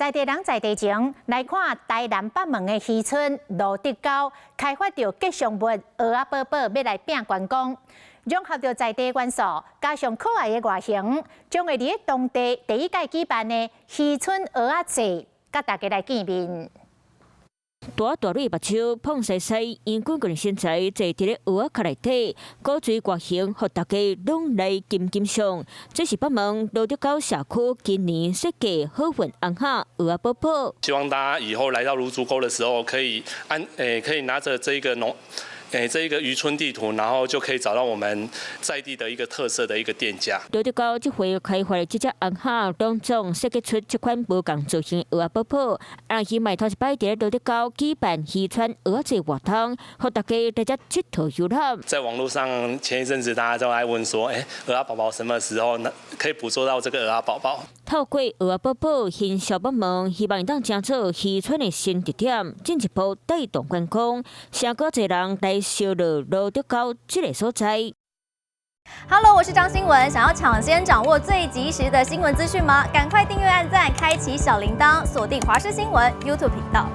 在地人在地情来看台南北门的渔村路德沟开发着吉祥物蚵仔宝宝，要来拼观光，融合着在地元素，加上可爱的外形，将会伫当地第一届举办的渔村蚵仔节，甲大家来见面。 大蕊目睭碰西西，圆滚滚身材坐伫咧蚵仔壳内底，古锥外形，互大家拢来金金上。这是北门路德沟社区今年设计好运红虾蚵仔宝宝。希望大家以后来到芦竹沟的时候，可以拿着这一个这一个渔村地图，然后就可以找到我们在地的一个特色的一个店家。路德沟这回开发的这只红虾，当中设计出这款无共造型蚵仔宝宝，让伊卖头一摆伫路德沟举办渔村蚵仔节活动，互大家大家佚佗游览。在网络上前一阵子大家都来问说，蚵仔宝宝什么时候可以捕捉到这个蚵仔宝宝？透过蚵仔宝宝形象北门，希望当将做渔村的新特点，进一步带动观光，更多侪人来。 小路路德沟这个所在。Hello， 我是张新文。想要抢先掌握最及时的新闻资讯吗？赶快订阅、按赞、开启小铃铛，锁定华视新闻 YouTube 频道。